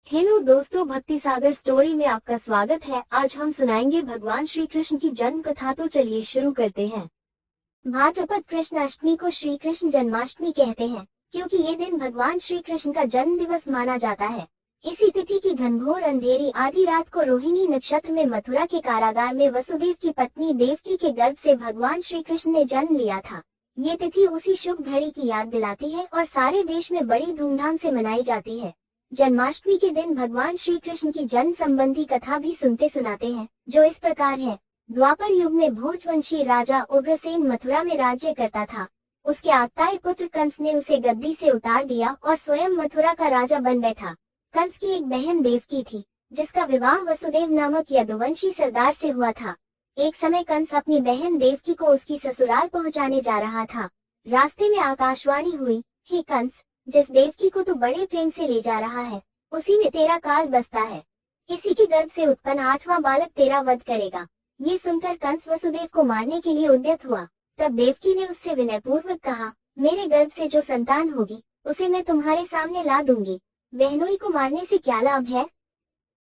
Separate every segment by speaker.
Speaker 1: Hello दोस्तों, भक्ति सागर story में आपका स्वागत है। आज हम सुनाएंगे भगवान श्री कृष्ण की जन्म कथा। तो चलिए शुरू करते हैं। भाद्रपद कृष्ण अष्टमी को श्री कृष्ण जन्माष्टमी कहते हैं, क्योंकि ये दिन भगवान श्री कृष्ण का जन्म दिवस माना जाता है। इसी तिथि की घनघोर अंधेरी आधी रात को रोहिणी नक्षत्र में मथुरा के कारागार में वसुदेव की पत्नी देवकी के गर्भ से भगवान श्री कृष्ण ने जन्म लिया था। ये तिथि उसी शुभ घड़ी की याद दिलाती है और सारे देश में बड़ी धूमधाम से मनाई जाती है। जन्माष्टमी के दिन भगवान श्री कृष्ण की जन्म संबंधी कथा भी सुनते सुनाते हैं, जो इस प्रकार है। द्वापर युग में भोजवंशी राजा उग्रसेन मथुरा में राज्य करता था। उसके आगताई पुत्र कंस ने उसे गद्दी से उतार दिया और स्वयं मथुरा का राजा बन बैठा। कंस की एक बहन देवकी थी, जिसका विवाह वसुदेव नामक यदुवंशी सरदार से हुआ था। एक समय कंस अपनी बहन देवकी को उसकी ससुराल पहुंचाने जा रहा था। रास्ते में आकाशवाणी हुई, हे कंस, जिस देवकी को तू बड़े प्रेम से ले जा रहा है, उसी में तेरा काल बसता है। इसी के गर्भ से उत्पन्न 8वां बालक तेरा वध करेगा। ये सुनकर कंस वसुदेव को मारने के लिए उद्यत हुआ। तब देवकी ने उससे विनयपूर्वक कहा, मेरे गर्भ से जो संतान होगी, उसे मैं तुम्हारे सामने ला दूंगी। बहनोई को मारने से क्या लाभ है?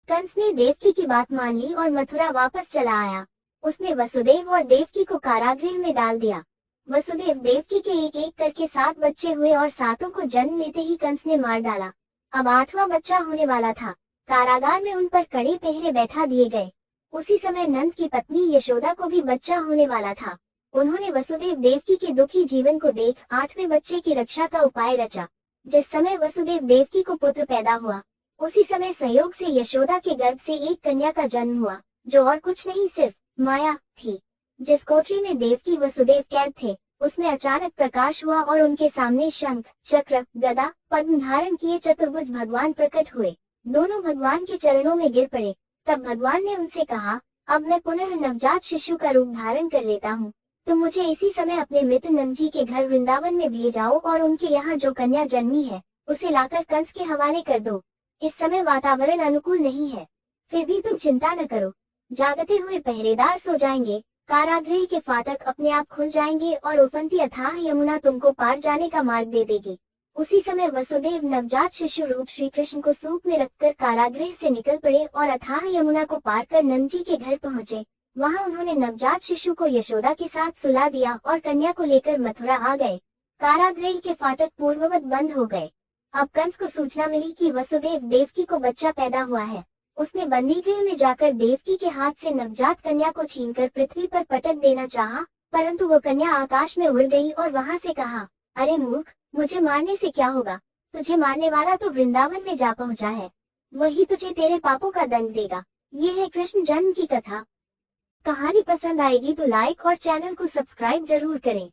Speaker 1: कंस ने देवकी की बात मान ली और मथुरा वापस चला आया। उसने वसुदेव और देवकी को कारागृह में डाल दिया। वसुदेव देवकी के एक एक करके 7 बच्चे हुए और 7 को जन्म लेते ही कंस ने मार डाला। अब 8वां बच्चा होने वाला था। कारागार में उन पर कड़े पहरे बैठा दिए गए। उसी समय नंद की पत्नी यशोदा को भी बच्चा होने वाला था। उन्होंने वसुदेव देवकी के दुखी जीवन को देख 8वें बच्चे की रक्षा का उपाय रचा। जिस समय वसुदेव देवकी को पुत्र पैदा हुआ, उसी समय संयोग से यशोदा के गर्भ से एक कन्या का जन्म हुआ, जो और कुछ नहीं सिर्फ माया थी। जिस कोठरी में देवकी वसुदेव कैद थे, उसमें अचानक प्रकाश हुआ और उनके सामने शंख, चक्र, गदा, पद्म धारण किए चतुर्भुज भगवान प्रकट हुए। दोनों भगवान के चरणों में गिर पड़े। तब भगवान ने उनसे कहा, अब मैं पुनः नवजात शिशु का रूप धारण कर लेता हूँ। तुम मुझे इसी समय अपने मित्र नंद जी के घर वृंदावन में भेजाओ और उनके यहाँ जो कन्या जन्मी है, उसे लाकर कंस के हवाले कर दो। इस समय वातावरण अनुकूल नहीं है, फिर भी तुम चिंता न करो। जागते हुए पहरेदार सो जाएंगे, कारागृह के फाटक अपने आप खुल जाएंगे और उफनती अथाह यमुना तुमको पार जाने का मार्ग दे देगी। उसी समय वसुदेव नवजात शिशु रूप श्री कृष्ण को सूप में रखकर कारागृह से निकल पड़े और अथाह यमुना को पार कर नंद जी के घर पहुंचे। वहां उन्होंने नवजात शिशु को यशोदा के साथ सुला दिया और कन्या को लेकर मथुरा आ गए। कारागृह के फाटक पूर्ववत बंद हो गए। अब कंस को सूचना मिली कि वसुदेव देवकी को बच्चा पैदा हुआ है। उसने बंदीगृह में जाकर देवकी के हाथ से नवजात कन्या को छीनकर पृथ्वी पर पटक देना चाहा, परंतु वो कन्या आकाश में उड़ गई और वहां से कहा, अरे मूर्ख, मुझे मारने से क्या होगा? तुझे मारने वाला तो वृंदावन में जा पहुंचा है। वही तुझे तेरे पापों का दंड देगा। ये है कृष्ण जन्म की कथा। कहानी पसंद आएगी तो लाइक और चैनल को सब्सक्राइब जरूर करें।